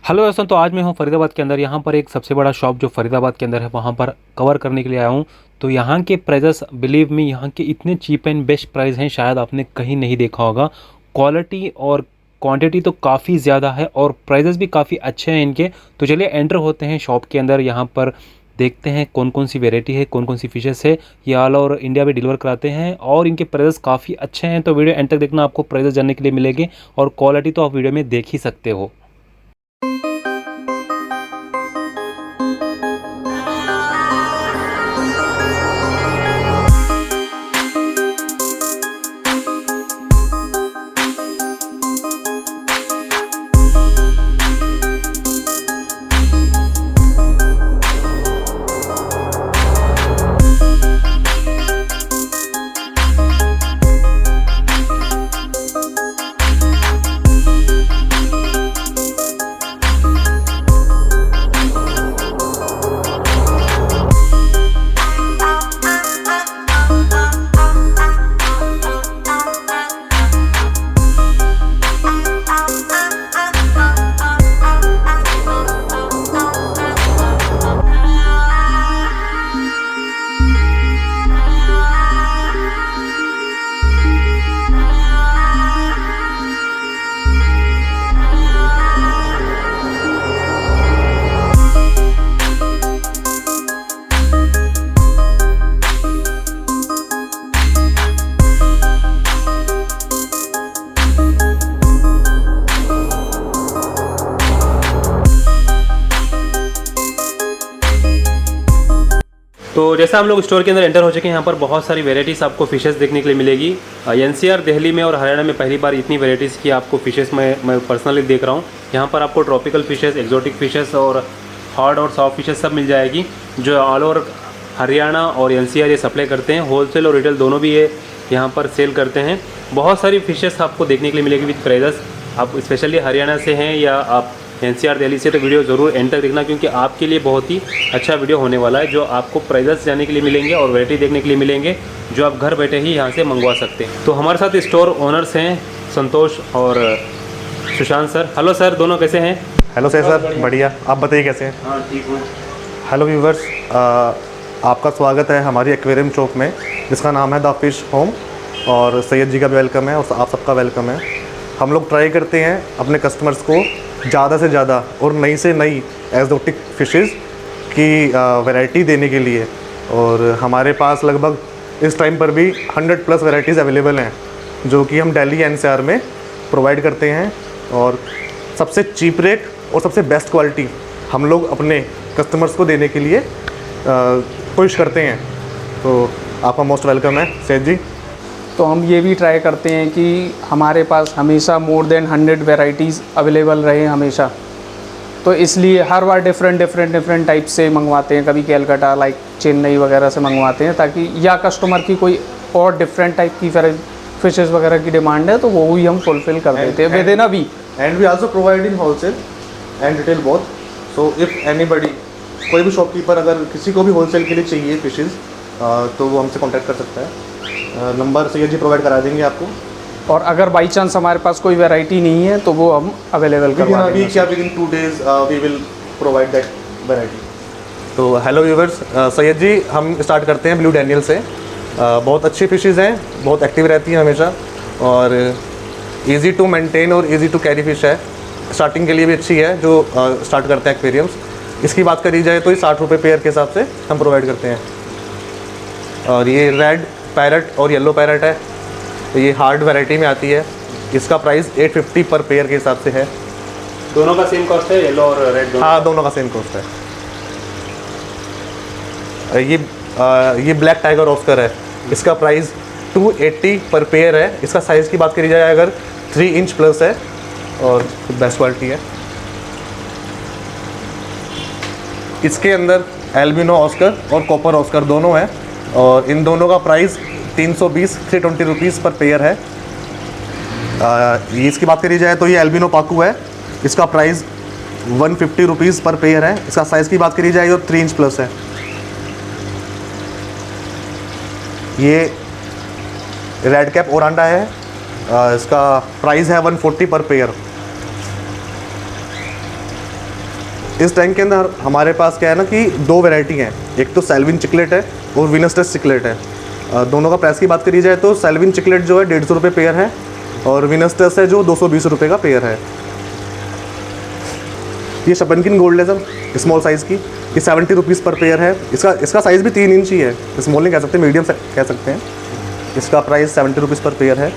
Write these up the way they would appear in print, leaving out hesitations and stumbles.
Hello दोस्तों, तो आज मैं हूँ फरीदाबाद के अंदर। यहाँ पर एक सबसे बड़ा शॉप जो फरीदाबाद के अंदर है वहाँ पर कवर करने के लिए आया हूँ। तो यहाँ के प्राइजेस, बिलीव मी, यहाँ के इतने चीप एंड बेस्ट प्राइस हैं, शायद आपने कहीं नहीं देखा होगा। क्वालिटी और क्वांटिटी तो काफ़ी ज़्यादा है और प्राइजेस भी काफ़ी अच्छे हैं इनके। तो चलिए एंटर होते हैं शॉप के अंदर। यहाँ पर देखते हैं कौन कौन सी वेराइटी है, कौन कौन सी फिशेस है। ये ऑल ओवर इंडिया में डिलीवर कराते हैं और इनके प्राइजेस काफ़ी अच्छे हैं। तो वीडियो एंड तक देखना, आपको प्राइजेस जानने के लिए मिलेंगे और क्वालिटी तो आप वीडियो में देख ही सकते हो। तो जैसा हम लोग स्टोर के अंदर एंटर हो चुके हैं, यहाँ पर बहुत सारी वेराइटीज़ आपको फ़िशेस देखने के लिए मिलेगी। एनसीआर, दिल्ली में और हरियाणा में पहली बार इतनी वेराइटीज़ की आपको फ़िशेस मैं पर्सनली देख रहा हूँ। यहाँ पर आपको ट्रॉपिकल फ़िशेस, एक्जोटिक फ़िशेस और हार्ड और सॉफ्ट फ़िशेस सब मिल जाएगी, जो ऑल ओवर हरियाणा और एनसीआर ये सप्लाई करते हैं। होलसेल और रिटेल दोनों भी ये यहाँ पर सेल करते हैं। बहुत सारी फ़िशेस आपको देखने के लिए मिलेगी विद प्राइजेस। आप स्पेशली हरियाणा से हैं या आप एनसीआर दिल्ली से, तो वीडियो ज़रूर एंड तक देखना, क्योंकि आपके लिए बहुत ही अच्छा वीडियो होने वाला है, जो आपको प्राइजेस जानने के लिए मिलेंगे और वैरायटी देखने के लिए मिलेंगे, जो आप घर बैठे ही यहाँ से मंगवा सकते हैं। तो हमारे साथ स्टोर ओनर्स हैं संतोष और सुशांत सर। हेलो सर, दोनों कैसे हैं? हेलो सर, बढ़िया। आप बताइए कैसे हैं? हाँ, ठीक हूँ। हेलो व्यूवर्स, आपका स्वागत है हमारी एक्वेरियम शॉप में, जिसका नाम है द फिश होम। और सैयद जी का भी वेलकम है और आप सबका वेलकम है। हम लोग ट्राई करते हैं अपने कस्टमर्स को ज़्यादा से ज़्यादा और नई से नई एक्जोटिक फ़िशेज़ की वैरायटी देने के लिए। और हमारे पास लगभग इस टाइम पर भी 100+ वैरायटीज़ अवेलेबल हैं, जो कि हम दिल्ली एनसीआर में प्रोवाइड करते हैं। और सबसे चीप रेट और सबसे बेस्ट क्वालिटी हम लोग अपने कस्टमर्स को देने के लिए कोशिश करते हैं। तो आपका मोस्ट वेलकम है सैयद जी। तो हम ये भी ट्राई करते हैं कि हमारे पास हमेशा मोर देन 100 वैरायटीज़ अवेलेबल रहे हमेशा। तो इसलिए हर बार डिफरेंट टाइप से मंगवाते हैं। कभी कैलकाटा, लाइक चेन्नई वगैरह से मंगवाते हैं, ताकि या कस्टमर की कोई और डिफरेंट टाइप की फिशेस वगैरह की डिमांड है तो वो भी हम फुलफ़िल कर देते हैं within a week. And we also provide in wholesale and retail both. So if anybody, कोई भी शॉपकीपर अगर किसी को भी होलसेल के लिए चाहिए फिशेज़, तो वो हमसे कॉन्टैक्ट कर सकता है। नंबर सैयद जी प्रोवाइड करा देंगे आपको। और अगर बाई चांस हमारे पास कोई वैरायटी नहीं है तो वो हम अवेलेबल करवा देंगे। क्या within 2 days we will provide that variety. तो हेलो व्यूवर्स, सैयद जी हम स्टार्ट करते हैं ब्लू डैनियल से। बहुत अच्छी फिशेज़ हैं, बहुत एक्टिव रहती हैं हमेशा और इजी टू मेंटेन और इजी टू कैरी फिश है। स्टार्टिंग के लिए भी अच्छी है, जो स्टार्ट करते हैं एक्वेरियम्स। इसकी बात करी जाए तो ये 60 रुपये पेयर के हिसाब से हम प्रोवाइड करते हैं। और ये रेड पैरट और येलो पैरट है, तो ये हार्ड वैरायटी में आती है। इसका प्राइस 850 पर पेयर के हिसाब से है। दोनों का सेम कॉस्ट है, येलो और रेड? हाँ, दोनों का सेम कॉस्ट है। ये ब्लैक टाइगर ऑस्कर है, इसका प्राइस 280 पर पेयर है। इसका साइज़ की बात करी जाए अगर 3 इंच प्लस है और बेस्ट क्वालिटी है। इसके अंदर एल्बिनो ऑस्कर और कॉपर ऑस्कर दोनों हैं और इन दोनों का प्राइस 320 रुपीज़ पर पेयर है। इसकी बात करी जाए तो ये एल्बिनो पाकू है, इसका प्राइस 150 रुपीज़ पर पेयर है। इसका साइज़ की बात करी जाए तो 3 इंच प्लस है। ये रेड कैप ओरांडा है, इसका प्राइस है 140 पर पेयर। इस टैंक के अंदर हमारे पास क्या है ना कि दो वैरायटी हैं, एक तो सेल्विन चिकलेट है और विनस टेस्ट चिकलेट है। दोनों का प्राइस की बात करी जाए तो सेल्विन चिकलेट जो है 150 रुपये पेयर है और विनस टेस्ट है जो 220 रुपये का पेयर है। ये शपनकिन गोल्ड है सर, स्मॉल साइज़ की, ये 70 रुपीज़ पर पेयर है। इसका साइज़ भी 3 इंच ही है, स्मॉल नहीं कह सकते, मीडियम कह सकते हैं। इसका प्राइस 70 रुपीज़ पर पेयर है।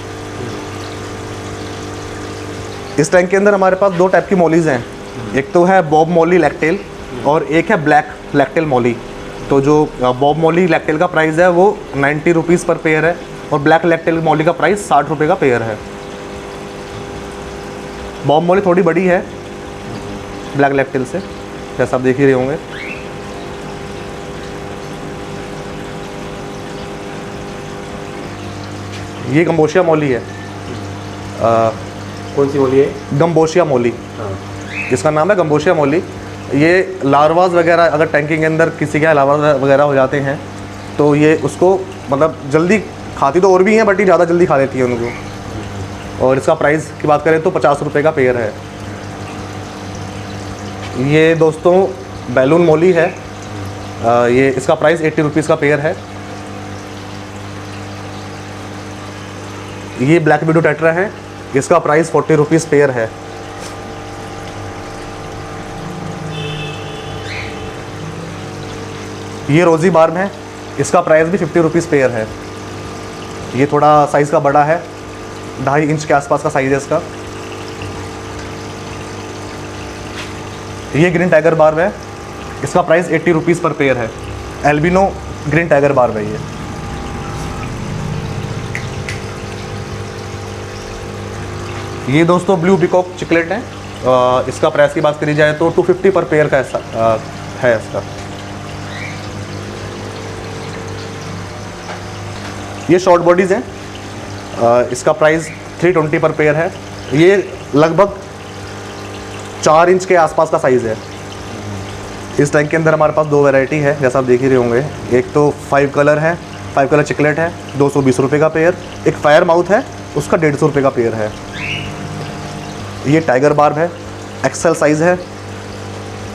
इस टैंक के अंदर हमारे पास दो टाइप की मॉलीज़ हैं, एक तो है बॉब मॉली लैक्टेल और एक है ब्लैक लैक्टेल मॉली। तो जो बॉब मॉली लैक्टेल का प्राइस है वो 90 रुपीज़ पर पेयर है और ब्लैक लैक्टेल मॉली का प्राइस 60 रुपये का पेयर है। बॉब मॉली थोड़ी बड़ी है ब्लैक लैक्टेल से, जैसा आप देख ही रहे होंगे। ये गम्बोशिया मॉली है। कौन सी बोली है? गम्बोशिया मॉली, इसका नाम है गम्बोशिया मॉली। ये लार्वाज वगैरह अगर टैंकिंग के अंदर किसी के लार्वाज वगैरह हो जाते हैं तो ये उसको मतलब जल्दी खाती तो और भी हैं बट ये ज़्यादा जल्दी खा लेती है उनको। और इसका प्राइस की बात करें तो 50 रुपये का पेयर है। ये दोस्तों बैलून मॉली है, ये इसका प्राइस 80 रुपीज़ का पेयर है। ये ब्लैक विडो टेट्रा है, इसका प्राइस 40 रुपीज़ पेयर है। ये रोज़ी बार्ब है, इसका प्राइस भी 50 रुपीज़ पेयर है। ये थोड़ा साइज़ का बड़ा है, 2.5 इंच के आसपास का साइज़ है इसका। ये ग्रीन टाइगर बार्ब है, इसका प्राइस 80 रुपीज़ पर पेयर है। एल्बिनो ग्रीन टाइगर बार्ब है ये दोस्तों ब्लू पिकॉक चिकलेट है, इसका प्राइस की बात करी जाए तो 250 पर पेयर का है इसका। ये शॉर्ट बॉडीज़ हैं, इसका प्राइस 320 पर पेयर है। ये लगभग 4 इंच के आसपास का साइज़ है। इस टैंक के अंदर हमारे पास दो वैरायटी है, जैसा आप देख ही रहे होंगे। एक तो 5 कलर है, 5 कलर चिकलेट है, 220 रुपये का पेयर। एक फायर माउथ है, उसका 150 रुपये का पेयर है। ये टाइगर बार्ब है, एक्सेल साइज़ है,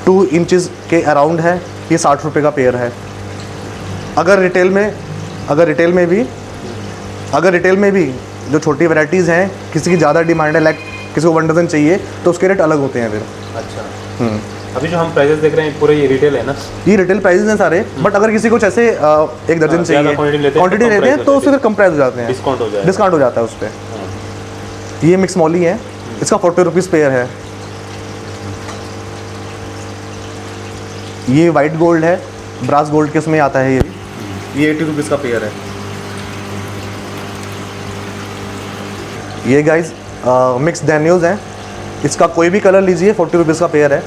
2 इंचज़ के अराउंड है, ये 60 रुपये का पेयर है। अगर रिटेल में भी जो छोटी वैराइटीज़ हैं, किसी की ज़्यादा डिमांड है, लाइक किसी को 1 डज़न चाहिए तो उसके रेट अलग होते हैं फिर। अच्छा। अभी जो हम प्राइसेस देख रहे हैं पूरे ये रिटेल है ना? ये रिटेल प्राइसेस हैं सारे, बट अगर किसी को जैसे 1 दर्जन चाहिए, क्वांटिटी लेते हैं तो उससे फिर कम प्राइस हो जाते हैं, डिस्काउंट हो जाता है उस पर। ये मिक्स मॉली है, इसका 40 रुपीज़ पेयर है। ये वाइट गोल्ड है, ब्रास गोल्ड के उसमें आता है। ये 80 रुपीज़ का पेयर है। ये गाइस मिक्स डैनियोज हैं, इसका कोई भी कलर लीजिए 40 रुपीज़ का पेयर है।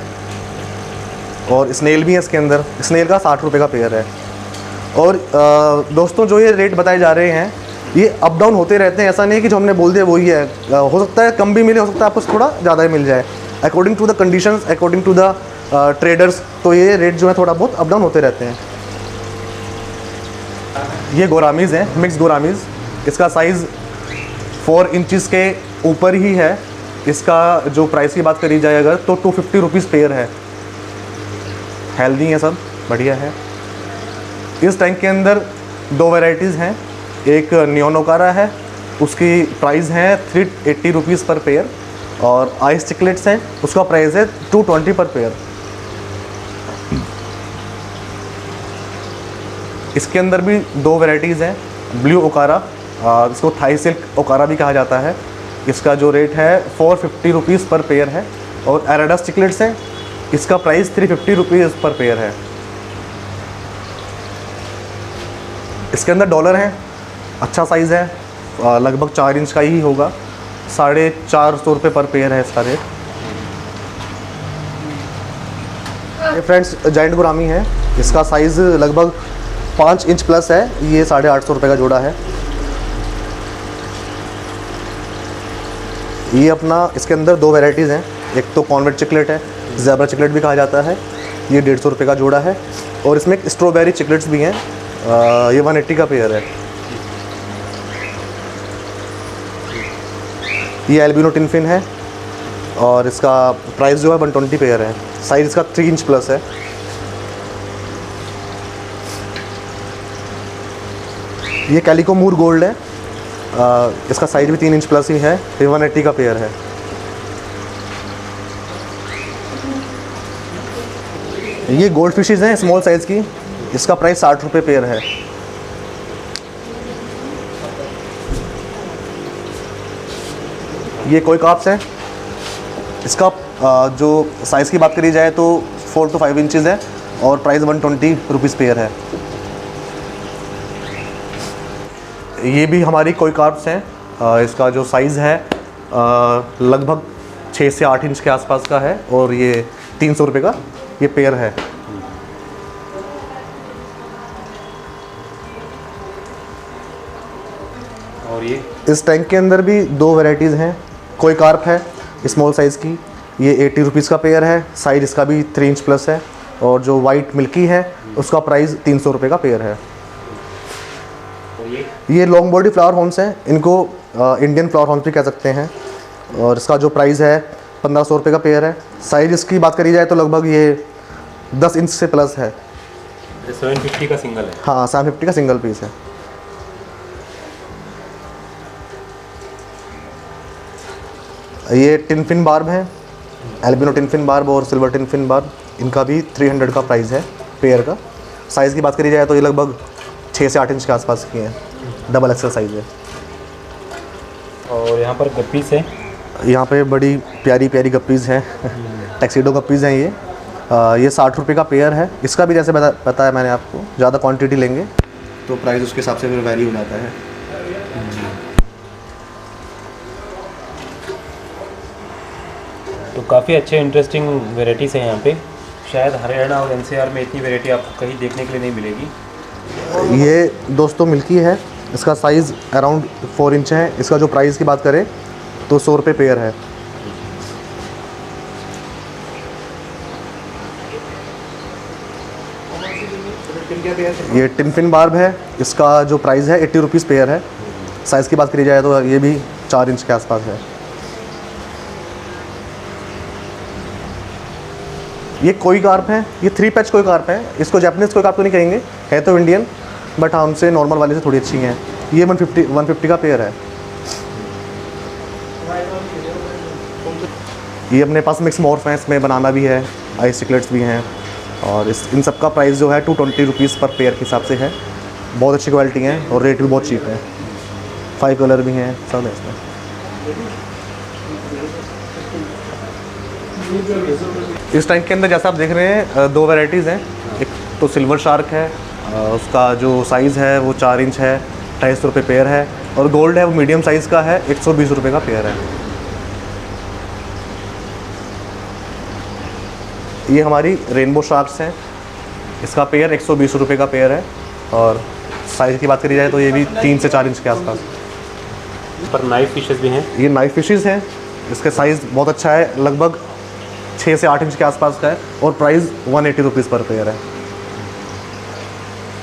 और स्नेल भी है इसके अंदर, स्नेल का 60 रुपये का पेयर है। और दोस्तों जो ये रेट बताए जा रहे हैं ये अप डाउन होते रहते हैं, ऐसा नहीं है कि जो हमने बोल दिया वही है। हो सकता है कम भी मिले, हो सकता है आपको थोड़ा ज़्यादा ही मिल जाए, according to the conditions, according to the traders. तो ये रेट जो है थोड़ा बहुत अप डाउन होते रहते हैं। ये गोरामीज़ हैं, मिक्स गोरामीज़, इसका साइज़ 4 इंचज़ के ऊपर ही है। इसका जो प्राइस की बात करी जाए अगर तो 250 रुपीज़ पेयर है। हेल्दी है, सब बढ़िया है। इस टैंक के अंदर 2 वैराइटीज़ हैं, एक नियॉन ओकारा है, उसकी प्राइस है 380 रुपीज़ पर पेयर। और आइस चिकलेट्स हैं, उसका प्राइस है 220 पर पेयर। इसके अंदर भी 2 वैराइटीज़ हैं, ब्लू ओकारा, इसको थाई सिल्क ओकारा भी कहा जाता है। इसका जो रेट है 450 रुपीज़ पर पेयर है। और एराडास चिकलेट्स हैं, इसका प्राइस 350 रुपीज़ पर पेयर है। इसके अंदर डॉलर हैं, अच्छा साइज़ है, लगभग 4 इंच का ही होगा, 450 रुपये पर पेयर है इसका रेट। ये फ्रेंड्स जाइंट गुरामी है, इसका साइज़ लगभग 5 इंच प्लस है, ये 850 रुपये का जोड़ा है। ये अपना इसके अंदर 2 वैराइटीज़ हैं, एक तो कॉन्वेट चिकलेट है, ज़ेब्रा चिकलेट भी कहा जाता है, ये 150 रुपये का जोड़ा है। और इसमें एक स्ट्रॉबेरी चिकलेट्स भी हैं, ये 180 का पेयर है। ये एल्बिनो टिनफिन है, और इसका प्राइस जो है 120 पेयर है। साइज़ इसका 3 इंच प्लस है। ये कैलिको मूर गोल्ड है। इसका साइज़ भी 3 इंच प्लस ही है। ये 180 का पेयर है। ये गोल्ड फिशेज़ हैं स्मॉल साइज़ की। इसका प्राइस 60 रुपये पेयर है। ये कोई कार्प्स है। इसका जो साइज़ की बात करी जाए तो 4 to 5 इंचज़ है और प्राइस 120 रुपीज़ पेयर है। ये भी हमारी कोई कार्प्स हैं। इसका जो साइज़ है लगभग 6 से 8 इंच के आसपास का है और ये 300 रुपये का ये पेयर है। और ये इस टैंक के अंदर भी 2 वैरायटीज़ हैं। कोई कार्प है स्मॉल साइज़ की, ये 80 रुपीज़ का पेयर है। साइज़ इसका भी 3 इंच प्लस है और जो वाइट मिल्की है उसका प्राइस 300 रुपये का पेयर है। ये लॉन्ग बॉडी फ्लावर हॉर्न्स हैं। इनको इंडियन फ्लावर हॉर्न्स भी कह सकते हैं और इसका जो प्राइस है 1500 रुपये का पेयर है। साइज़ इसकी बात करी जाए तो लगभग ये 10 इंच से प्लस है। 750 का सिंगल है। हाँ, 750 का सिंगल पीस है। ये टिन फिन बार्ब है, एल्बिनो टिन फिन बार्ब और सिल्वर टिन फिन बार्ब। इनका भी 300 का प्राइस है पेयर का। साइज़ की बात करी जाए तो ये लगभग 6 से 8 इंच के आसपास की है। डबल एक्सल साइज़ है। और यहाँ पर गप्पीस है। यहाँ पे बड़ी प्यारी प्यारी गप्पीज़ हैं। टैक्सीडो गप्पीज़ हैं ये। ये 60 रुपये का पेयर है। इसका भी जैसे बताया मैंने आपको, ज़्यादा क्वांटिटी लेंगे तो प्राइस उसके हिसाब से फिर वैरी हो जाता है। तो काफ़ी अच्छे इंटरेस्टिंग वेराइटीज़ हैं यहाँ पे। शायद हरियाणा और एनसीआर में इतनी वैरायटी आपको कहीं देखने के लिए नहीं मिलेगी। ये दोस्तों मिल्की है। इसका साइज़ अराउंड 4 इंच है। इसका जो प्राइस की बात करें तो 100 रुपये पेयर है। ये टिनफिन बार्ब है। इसका जो प्राइस है 80 रुपीज़ पेयर है। साइज़ की बात करी जाए तो ये भी 4 इंच के आसपास है। ये कोई कार्प है। ये 3 पैच कोई कार्प है। इसको जापानीज़ कोई कार्प तो नहीं कहेंगे, है तो इंडियन, बट हाँ उनसे नॉर्मल वाले से थोड़ी अच्छी हैं। ये 150 का पेयर है। ये अपने पास मिक्स मॉर्फ हैं। इसमें बनाना भी है, आइस चिकलेट्स भी हैं और इन सब का प्राइस जो है 220 रुपीज़ पर पेयर के हिसाब से है। बहुत अच्छी क्वालिटी हैं और रेट भी बहुत चीप है। 5 कलर भी हैं, सब है इसमें। इस टैंक के अंदर जैसा आप देख रहे हैं 2 वैरायटीज़ हैं। एक तो सिल्वर शार्क है, उसका जो साइज़ है वो 4 इंच है, 250 रुपये पेयर है। और गोल्ड है वो मीडियम साइज़ का है, 120 रुपये का पेयर है। ये हमारी रेनबो शार्क्स हैं। इसका पेयर 120 रुपये का पेयर है और साइज़ की बात करी जाए तो ये भी 3 से 4 इंच के आसपास। पर नाइफ फिशेस भी हैं। ये नाइफ फिशेज़ हैं। इसका साइज़ बहुत अच्छा है, लगभग 6 से 8 इंच के आसपास का है और प्राइस 180 रुपीज़ पर पेयर है।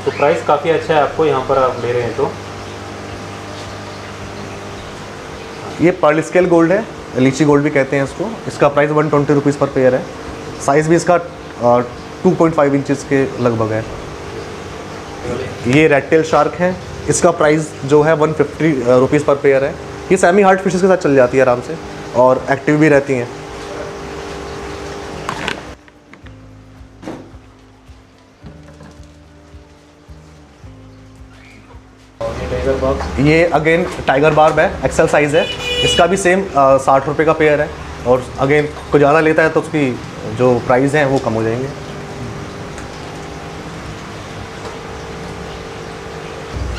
तो प्राइस काफ़ी अच्छा है आपको यहाँ पर आप ले रहे हैं तो। ये पर्ल स्केल गोल्ड है, लीची गोल्ड भी कहते हैं इसको। इसका प्राइस 120 रुपीज़ पर पेयर है। साइज़ भी इसका 2.5 इंचज़ के लगभग है। ये रेड टेल शार्क है। इसका प्राइस जो है 150 रुपीज़ पर पेयर है। ये सेमी हार्ड फिशेस के साथ चल जाती है आराम से और एक्टिव भी रहती हैं। ये अगेन टाइगर बार्ब है, एक्सेल साइज़ है। इसका भी सेम 60 रुपये का पेयर है और अगेन कोई ज़्यादा लेता है तो उसकी जो प्राइस हैं वो कम हो जाएंगे।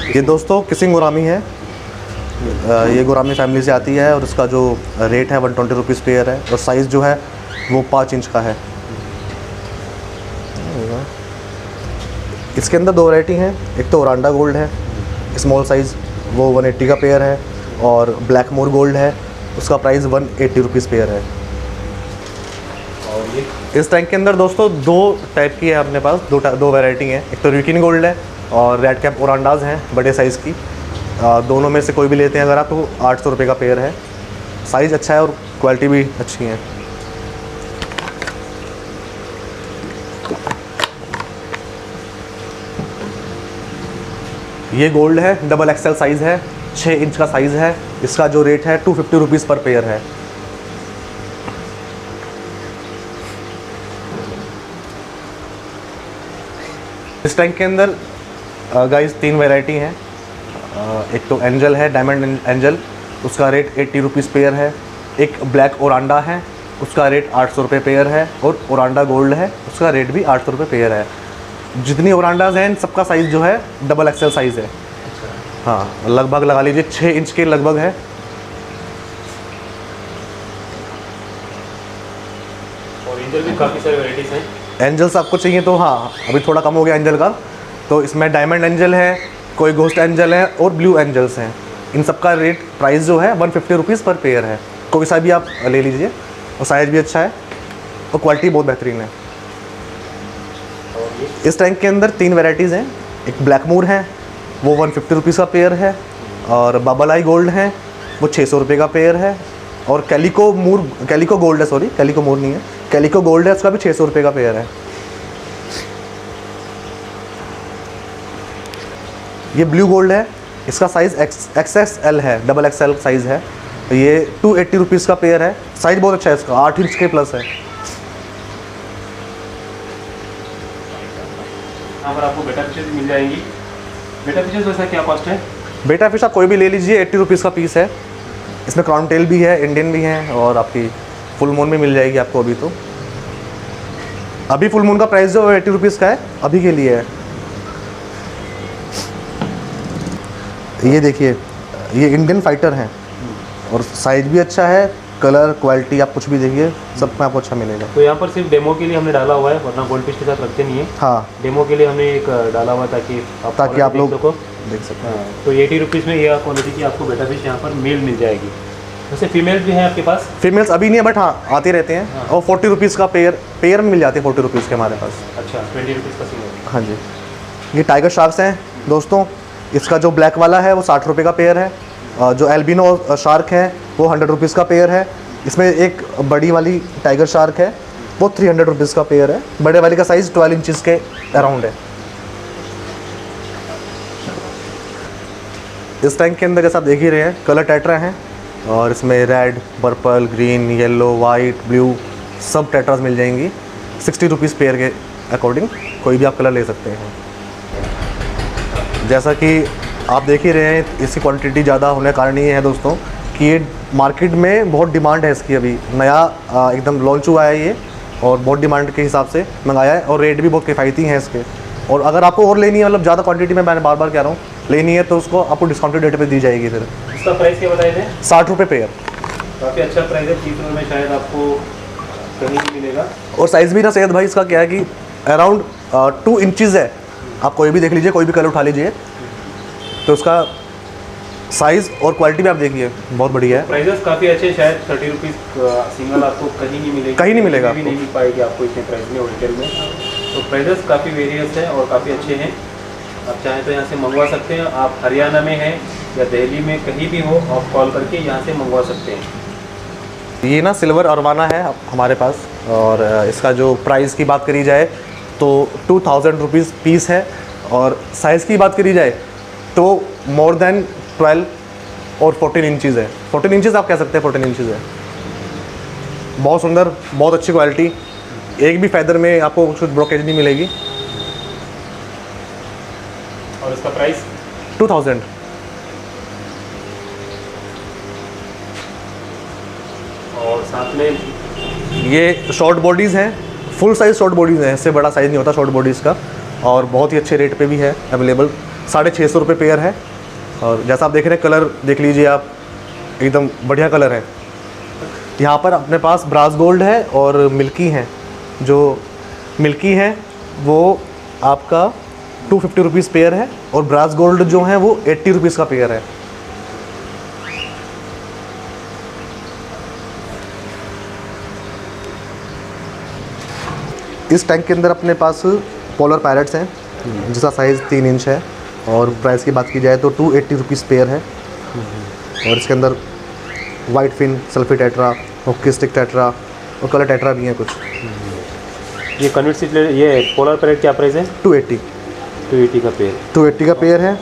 ये दोस्तों किसिंग गोरामी है। ये गोरामी फैमिली से आती है और इसका जो रेट है 120 रुपीज़ पेयर है और साइज़ जो है वो 5 इंच का है। इसके अंदर 2 वैरायटी हैं। एक तो ओरांडा गोल्ड है स्मॉल साइज़, वो 180 का पेयर है और ब्लैक मोर गोल्ड है, उसका प्राइस 180 रुपीज़ पेयर है। और ये इस टैंक के अंदर दोस्तों 2 टाइप की है अपने पास, 2 वैरायटी हैं। एक तो रिकिन गोल्ड है और रेड कैप ओरांडाज हैं बड़े साइज़ की। दोनों में से कोई भी लेते हैं अगर आप तो 800 रुपये का पेयर है। साइज़ अच्छा है और क्वालिटी भी अच्छी है। ये गोल्ड है, डबल एक्सेल साइज़ है, 6 इंच का साइज़ है। इसका जो रेट है 250 रुपीज़ पर पेयर है। इस टैंक के अंदर गाइस 3 वैरायटी हैं। एक तो एंजल है, डायमंड एंजल, उसका रेट 80 रुपीज़ पेयर है। एक ब्लैक ओरांडा है, उसका रेट 800 रुपये पेयर है। और ओरांडा गोल्ड है, उसका रेट भी 800 रुपये पेयर है। जितनी ओरांडाज हैं सबका साइज़ जो है डबल एक्सेल साइज़ है। हाँ, लगभग लगा लीजिए 6 इंच के लगभग है। और एंजल भी काफ़ी सारी वैराइटीज़ हैं। एंजल्स आपको चाहिए तो हाँ, अभी थोड़ा कम हो गया एंजल का। तो इसमें डायमंड एंजल है, कोई गोस्ट एंजल है और ब्लू एंजल्स हैं। इन सब का रेट प्राइस जो है 150 रुपीज़ पर पेयर है। कोई सा भी आप ले लीजिए, और साइज़ भी अच्छा है और क्वालिटी बहुत बेहतरीन है। इस टैंक के अंदर 3 वैराइटीज़ हैं। एक ब्लैक मूर है, वो 150 रुपीज़ का पेयर है। और बबल आई गोल्ड है, वो 600 रुपये का पेयर है। और कैलिको गोल्ड है, सॉरी कैलिको मूर नहीं है, कैलिको गोल्ड है, उसका भी 600 रुपये का पेयर है। ये ब्लू गोल्ड है, इसका साइज़ XXL है, डबल एक्सएल साइज़ है। ये 280 रुपीज़ का पेयर है। साइज़ बहुत अच्छा है इसका, 8 इंच के प्लस है। यहाँ पर आपको बेटा फिशेज मिल जाएंगी। बेटा फिशेज वैसा क्या कॉस्ट है? बेटा फिश आप कोई भी ले लीजिए, 80 रुपीज़ का पीस है। इसमें क्राउन टेल भी है, इंडियन भी है, और आपकी फुल मून भी मिल जाएगी आपको। अभी फुल मून का प्राइस जो 80 रुपीज़ का है, अभी के लिए है। ये देखिए, ये इंडियन फाइटर हैं और साइज भी अच्छा है, कलर क्वालिटी आप कुछ भी देखिए सब में आपको अच्छा मिलेगा। तो यहाँ पर सिर्फ डेमो के लिए हमने डाला हुआ है, वरना गोल्ड फिश के साथ रखते नहीं है। हाँ, डेमो के लिए हमने एक डाला हुआ ताकि आप लोग को देख सकते हैं। तो 80 रुपीज़ में ये क्वालिटी की आपको बेटा फिश यहाँ पर मेल मिल जाएगी। वैसे फीमेल भी है आपके पास? फीमेल्स अभी नहीं है, बट हाँ आते रहते हैं। हाँ। और 40 रुपीज़ का पेयर में मिल जाते हैं 40 रुपीज़ के हमारे पास। अच्छा, 20 रुपीज़ का सिंगल। हाँ जी। ये टाइगर शार्क्स हैं दोस्तों। इसका जो ब्लैक वाला है वो 60 रुपये का पेयर है। जो एल्बिनो शार्क है वो 100 रुपीज़ का पेयर है। इसमें एक बड़ी वाली टाइगर शार्क है, वो 300 रुपीज़ का पेयर है। बड़े वाली का साइज़ 12 इंचज़ के अराउंड है। इस टैंक के अंदर जैसा आप देख ही रहे हैं, कलर टेट्रा हैं, और इसमें red, purple, green, yellow, white, blue सब टेट्रास मिल जाएंगी। 60 रुपीज़ पेयर के अकॉर्डिंग कोई भी आप कलर ले सकते हैं। जैसा कि आप देख ही रहे हैं, इसकी क्वांटिटी ज़्यादा होने का कारण ये है दोस्तों कि ये मार्केट में बहुत डिमांड है इसकी। अभी नया एकदम लॉन्च हुआ है ये, और बहुत डिमांड के हिसाब से मंगाया है, और रेट भी बहुत किफ़ायती हैं इसके। और अगर आपको और लेनी है, मतलब ज़्यादा क्वांटिटी में, मैंने बार बार कह रहा हूँ, लेनी है तो उसको आपको डिस्काउंटेड रेट पे दी जाएगी। फिर इसका प्राइस क्या बताए थे? 60 रुपये पेयर। काफ़ी अच्छा प्राइस है, 30 रुपये में शायद आपको कहीं नहीं मिलेगा। और साइज़ भी ना सैयद भाई इसका क्या है कि अराउंड 2 इंचज़ है। आप कोई भी देख लीजिए, कोई भी कलर उठा लीजिए, तो उसका साइज़ और क्वालिटी भी आप देखिए बहुत बढ़िया है। प्राइसेस काफ़ी अच्छे हैं, शायद 30 रुपीज़ सिंगल आपको कहीं नहीं मिलेगा, कहीं नहीं मिलेगा, भी नहीं मिल पाएगी आपको इतने प्राइस में होलसेल में। तो प्राइसेस काफ़ी वेरियस है और काफ़ी अच्छे हैं। आप चाहें तो यहाँ से मंगवा सकते हैं। आप हरियाणा में हैं या दिल्ली में कहीं भी हो, आप कॉल करके यहाँ से मंगवा सकते हैं। ये ना सिल्वर अरवाना है हमारे पास, और इसका जो प्राइस की बात करी जाए तो 2000 रुपीज़ पीस है। और साइज़ की बात करी जाए तो मोर देन 12 और 14 इंचज़ है। 14 इंचज़ आप कह सकते हैं, 14 इंचज़ है। बहुत सुंदर, बहुत अच्छी क्वालिटी। एक भी फैदर में आपको कुछ ब्रोकेज नहीं मिलेगी। और इसका प्राइस 2000। और साथ में ये शॉर्ट बॉडीज़ हैं, फुल साइज़ शॉर्ट बॉडीज़ हैं, इससे बड़ा साइज़ नहीं होता शॉर्ट बॉडीज़ का। और बहुत ही अच्छे रेट पे भी है अवेलेबल। 650 रुपये पेयर है। और जैसा आप देख रहे हैं, कलर देख लीजिए आप, एकदम बढ़िया कलर है। यहाँ पर अपने पास ब्रास गोल्ड है और मिल्की है। जो मिल्की है वो आपका 250 रुपीज़ पेयर है, और ब्रास गोल्ड जो है वो 80 रुपीज़ का पेयर है। इस टैंक के अंदर अपने पास पोलर पैरेट्स हैं, जिसका साइज़ 3 इंच है। और प्राइस की बात की जाए तो 280 रुपीज़ पेयर है। और इसके अंदर white fin, सल्फी tetra, hockey stick tetra और कलर टेट्रा भी हैं कुछ। ये कन्वर्ट सीट ये पोलर पैरेट क्या प्राइस है? 280 280 का पेयर। 280 का पेयर है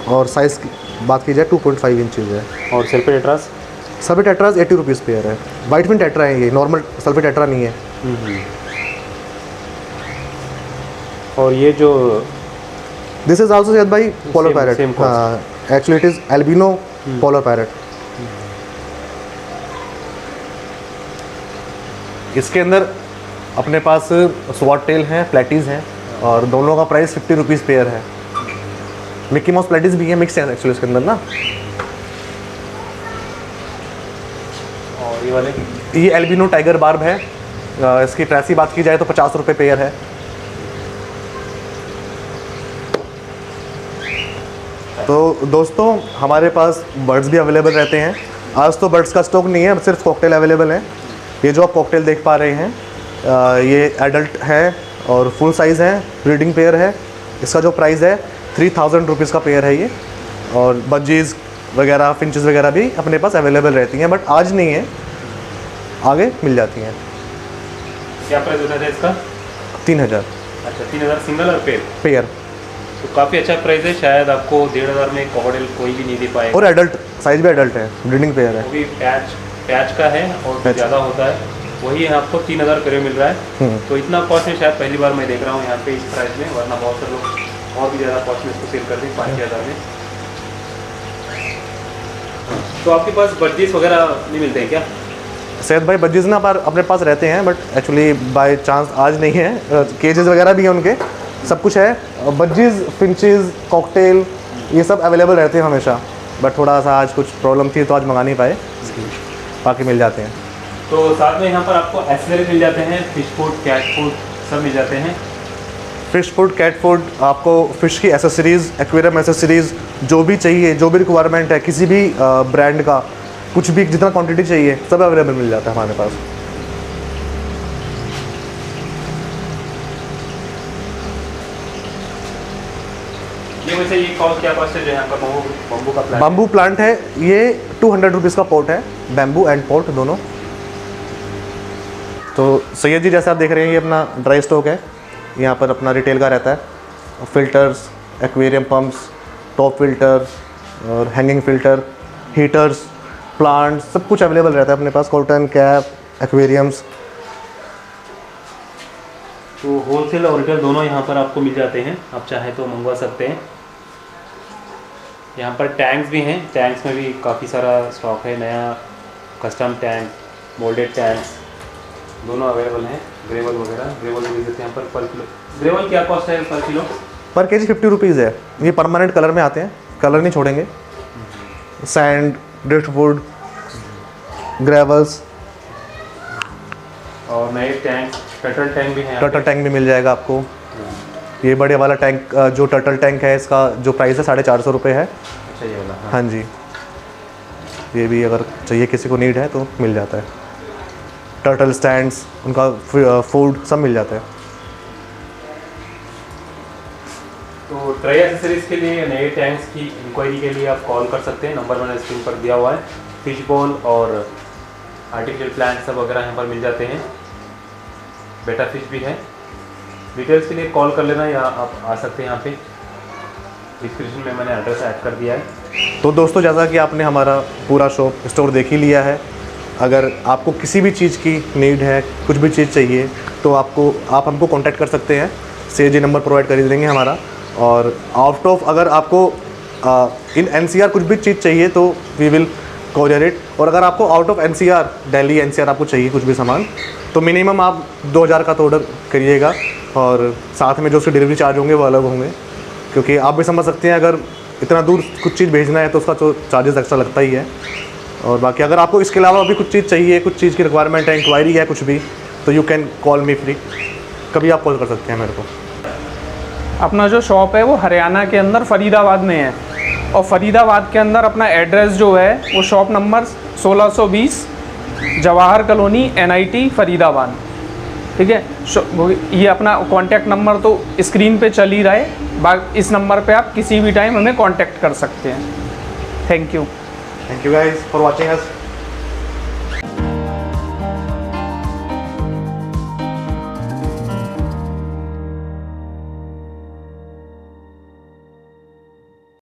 और साइज़ की बात की जाए 2.5 इंचज़ है। और सल्फी टेट्रास? सल्फी टेट्रास 80 रुपीज़ पेयर है। वाइट फिन टेट्रा है, ये नॉर्मल सल्फी टेट्रा नहीं है। और ये जो दिस इज आल्सो सैयद भाई पोलर Same पैरेट। cost. हाँ, actually it is albino polar parrot. इसके अंदर अपने पास स्वॉट टेल हैं, प्लेटीज़ हैं और दोनों का प्राइस 50 रुपीज़ पेयर है। मिक्की माउस प्लेटीज़ भी है, मिक्स है एक्चुअली इसके अंदर ना। और ये वाले ये एल्बिनो टाइगर बार्ब है। इसकी प्राइस की बात की जाए तो 50 रुपये पेयर है। तो दोस्तों हमारे पास बर्ड्स भी अवेलेबल रहते हैं। आज तो बर्ड्स का स्टॉक नहीं है, सिर्फ कॉकटेल अवेलेबल है। ये जो आप कॉकटेल देख पा रहे हैं ये एडल्ट है और फुल साइज़ है, ब्रीडिंग पेयर है। इसका जो प्राइस है 3000 रुपीज़ का पेयर है ये। और बजीज़ वगैरह, फिंचेस वगैरह भी अपने पास अवेलेबल रहती हैं, बट आज नहीं है, आगे मिल जाती हैं। क्या प्राइस होता है इसका? 3000 अच्छा, 3000 सिंगल और पेयर। पेयर तो काफ़ी अच्छा प्राइस है। शायद आपको 1500 में कॉकटेल कोई भी नहीं दे पाएगा। और एडल्ट साइज़ भी एडल्ट है, ब्रीडिंग पेयर है। वो भी पैच का है और पैच। ज़्यादा होता है। वही है आपको 3000 रुपये मिल रहा है। तो इतना कॉस्ट में शायद पहली बार मैं देख रहा हूँ यहाँ पे इस प्राइस में, वरना बहुत से लोग और भी ज़्यादा कॉस्ट में इसको सेल करते हैं 5000 में। तो आपके पास बर्जीज वगैरह नहीं मिलते हैं क्या? सैयद भाई बजीज ना पर अपने पास रहते हैं, बट एक्चुअली बाय चांस आज नहीं है। केजेस वगैरह भी हैं उनके, सब कुछ है। बजीज, फिंचेस, कॉकटेल ये सब अवेलेबल रहते हैं हमेशा, बट थोड़ा सा आज कुछ प्रॉब्लम थी तो आज मंगा नहीं पाए, बाकी मिल जाते हैं। तो साथ में यहाँ पर आपको एक्सेसरीज मिल जाते हैं, फिश फूड, कैट फूड सब मिल जाते हैं। फ़िश फूड, कैट फूड, आपको फ़िश की एसेसरीज़, एक्वेरियम एसेसरीज़ जो भी चाहिए, जो भी रिक्वायरमेंट है किसी भी ब्रांड का, कुछ भी जितना क्वांटिटी चाहिए सब अवेलेबल मिल जाता है हमारे पास। ये वैसे ये कॉस्ट क्या कॉस्ट है जो यहाँ पर बम्बू का प्लांट? बाम्बू प्लांट है ये 200 रुपीज़ का पॉट है, बैम्बू एंड पॉट दोनों। तो सैयद जी जैसे आप देख रहे हैं ये अपना ड्राई स्टॉक है, यहाँ पर अपना रिटेल का रहता है। Filters, aquarium pumps, top filter और हैंगिंग फ़िल्टर, हीटर्स, प्लांट्स, सब कुछ अवेलेबल रहता है अपने पास। Cotton cap, aquariums. तो होलसेल और रिटेल दोनों यहाँ पर आपको मिल जाते हैं, आप चाहें तो मंगवा सकते हैं। यहाँ पर टैंक्स भी हैं, टैंक्स में भी काफ़ी सारा स्टॉक है, नया कस्टम टैंक, मोल्डेड टैंक्स दोनों अवेलेबल हैं। ग्रेवल वगैरह, ग्रेवल मिल जाते हैं यहाँ पर किलो। ग्रेवल क्या कॉस्ट है पर किलो? पर केजी 50 रुपीज़ है। ये परमानेंट कलर में आते हैं, कलर नहीं छोड़ेंगे। सैंड, ड्रिफ्टवुड, ग्रेवल्स और नए टैंक, टर्टल टैंक भी हैं। टर्टल टैंक भी मिल जाएगा आपको। ये बड़े वाला टैंक जो टर्टल टैंक है इसका जो प्राइस है 450 रुपये है। अच्छा ये वाला? हाँ जी, ये भी अगर चाहिए किसी को नीड है तो मिल जाता है। टर्टल स्टैंड्स, उनका फूड सब मिल जाता है। तो ट्राई एक्सेसरीज के लिए, नए टैंक्स की इंक्वायरी के लिए आप कॉल कर सकते हैं, नंबर मैंने स्क्रीन पर दिया हुआ है। फिश बॉल और आर्टिफिशियल प्लांट सब वगैरह यहाँ पर मिल जाते हैं। बेटा फिश भी है। डिटेल्स के लिए कॉल कर लेना या आप आ सकते हैं यहाँ पे, डिस्क्रिप्शन में मैंने एड्रेस ऐड कर दिया है। तो दोस्तों जैसा कि आपने हमारा पूरा शॉप स्टोर देख ही लिया है, अगर आपको किसी भी चीज़ की नीड है, कुछ भी चीज़ चाहिए तो आप हमको कांटेक्ट कर सकते हैं। सैयद जी नंबर प्रोवाइड कर देंगे हमारा। और आउट ऑफ अगर आपको इन NCR कुछ भी चीज़ चाहिए तो वी विल कोरियर इट। और अगर आपको out of NCR, Delhi NCR आपको चाहिए कुछ भी सामान तो मिनिमम आप 2000 का तो ऑर्डर करिएगा, और साथ में जो उसके डिलीवरी चार्ज होंगे वो अलग होंगे, क्योंकि आप भी समझ सकते हैं अगर इतना दूर कुछ चीज़ भेजना है तो उसका तो चार्जेस एक्स्ट्रा लगता ही है। और बाकी अगर आपको इसके अलावा भी कुछ चीज़ चाहिए, कुछ चीज़ की रिक्वायरमेंट है, इंक्वायरी है कुछ भी, तो you can call me free, कभी आप कॉल कर सकते हैं मेरे को। अपना जो शॉप है वो हरियाणा के अंदर फरीदाबाद में है, और फरीदाबाद के अंदर अपना एड्रेस जो है वो shop number 1620 Jawahar colony NIT Faridabad, ठीक है। ये अपना कॉन्टैक्ट नंबर तो स्क्रीन पे चल ही रहा है, इस नंबर पे आप किसी भी टाइम हमें कॉन्टैक्ट कर सकते हैं। Thank you guys for watching us.